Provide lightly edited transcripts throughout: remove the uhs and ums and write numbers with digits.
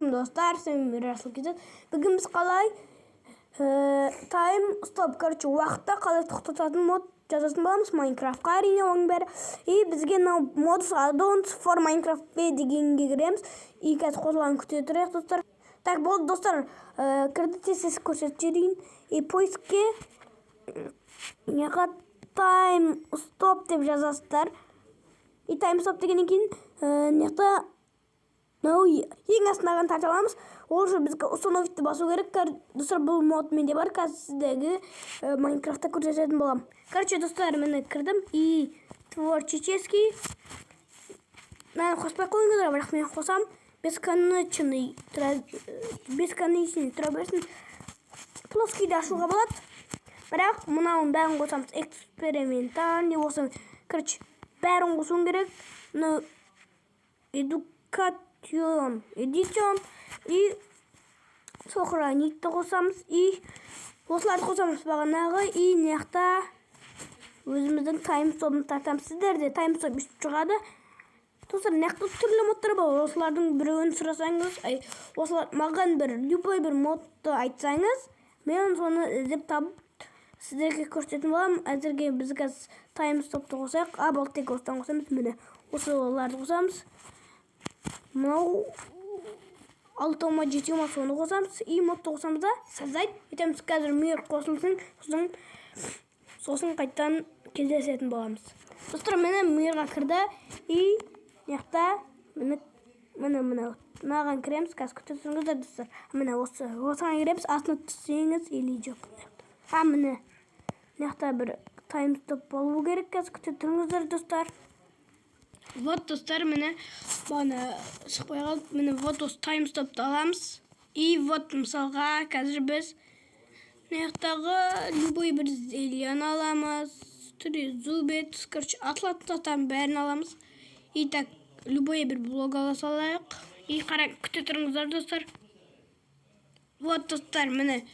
Достар, с вами Мирасыл Кизет. Бүгін біз қалай тайм стоп, уақытта қалай тоқтататын мод жазатын боламыз Майнкрафтқа, әрине оның бәрі. И бізге модус add-ons for Minecraft P дегенге кіреміз. И қазір қосылған күте тұрайық, достар. Так, болды, достар, кірді сіз көрсетіп жіберейін. И поискке тайм стоп деп жазасыздар. И тайм стоп дегеннен кейін ең астынаған тарта аламыз. Ол үшін бізге установитті басу керек. Достар, бұл мод менде бар. Қазір сіздегі Майнкрафтта көрсететін болам. Короче, достар, мен кірдім. И творческий. Қоспай қойыңыздар, бірақ мен қосам. Бесконечный тұра берсін. Плоскийді ашуға болады. Бірақ мұнауын бәрін қосамыз. Экспериментальный болсын. Короче, бәрін қосуым керек. Эдицион и сохранить қосамыз. И осыларды қосамыз бағанағы. И неқта өзіміздің таймстопын тартамыз. Сіздерде таймстоп үстіп шығады. Достар, неқта түрлі модтар бар. Осылардың біреуін сұрасаңыз, маған любой бір модты айтсаңыз, мен соны іздеп табып сіздерге көрсететін болам. Әзірге біз қазір таймстопты қосайық. Бұл тек осыдан қосамыз. Міне осыларды қосамыз. Мынау 6-ма 7-ма соны қосамыз. И модты қосамыз да создать етеміз. Қазір мир қосылсын, сосын қайттан кездесетін боламыз. Достар, мен мирға кірді. И неқта мынаған кіреміз. Қазір күте тұрыңыздар, достар. Міне осыған кіреміз. Астына түссеңіз или жоқ. Міне неқта бір таймстоп болу керек. Қазір күте тұрыңыздар, достар. Вот, достар, міне бана шықпай қалды. Міне вот осы таймстопты аламыз. И вот мысалға қазір біз неқтағы любой бір зелен аламыз. Зубет, короче, атлаттан бәрін аламыз. И так, любой бір блог ала салайық. И қара күте тұрыңыздар, достар. Вот, достар, міне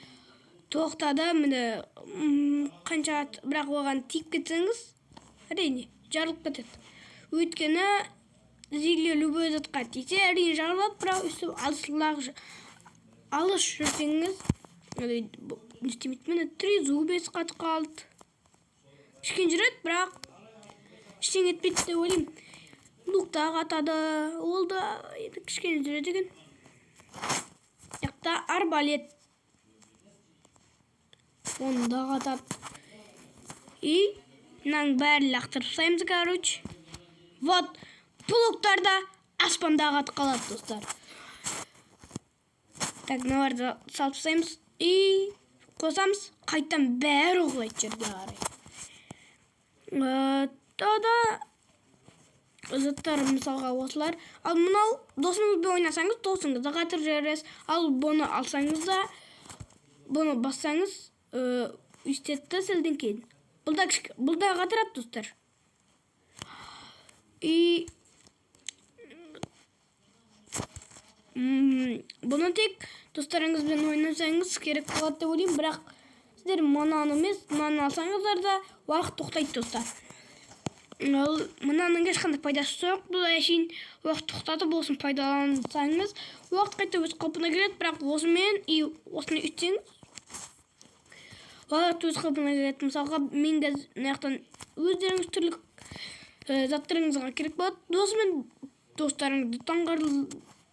тоқтады, міне қанша бірақ оған тиіп кетсеңіз, әрине жарылып кетеді. Өйткені зиле любой затқа тисе, әрине жарылады, бірақ үсіп алыс жүрсеңіз, міне 3 зубец қатып қалды. Кішкен жүреді, бірақ ештеңе етпейді деп ойлаймын. Лукта қатады, ол да кішкен жүреді екен. Яқта арбалет. Оны да қатады. И мынаның бәрін лақтырып тастаймыз, короче. Вот, блоктарда аспанда қатып қалады, достар. Так, мыналарды салып тастаймыз. И қосамыз, қайттан бәрі құлайды жерге қарай. Заттар мысалға осылар. Ал мынау досыңызбен ойнасаңыз, досыңызды қатыр жібересіз. Ал бұны алсаңыз да, бұны бассаңыз, үстетті сілден кейін. Бұл да қатырады, достар. И бұны тек достарыңызбен ойнасаңыз керек болады деп ойлаймын, бірақ сіздер мынаны емес, мынаны алсаңыздар да уақыт тоқтайды, достар. Мынаның ешқандай пайдасы жоқ. Бұл әшейін уақыт тоқтатып болсын пайдалансаңыз, уақыт қайта өз қалпына келеді, бірақ осымен и осыны үйтсеңіз, уақыт өз қалпына келеді. Мысалға, мен қазір өздеріңіз түрлі заттарыңызға керек болады. Осымен достарыңызды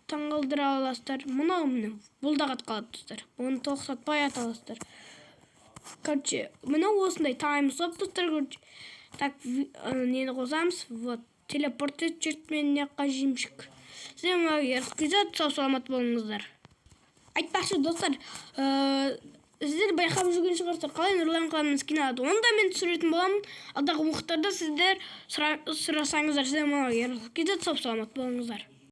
таңғалдыра аласыздар. Мынау міне бұл да қатып қалады, достар. Оны тоқтатпай аталасыздар. Короче, мынау осындай таймстоп, достар. Так, нені қосамыз? Вот, телепорт етшертмен неққа жемшік. Сізден ергізет, сау-саламат болыңыздар. Айтпақшы, достар, сіздер байқап жүрген шығарсыздар, қалай нұрлан қаламын скин алады. Оны да мен түсіретін боламын. Алдағы уақыттарда сіздер сұрасаңыздар, сізден ергізет, сау-саламат болыңыздар.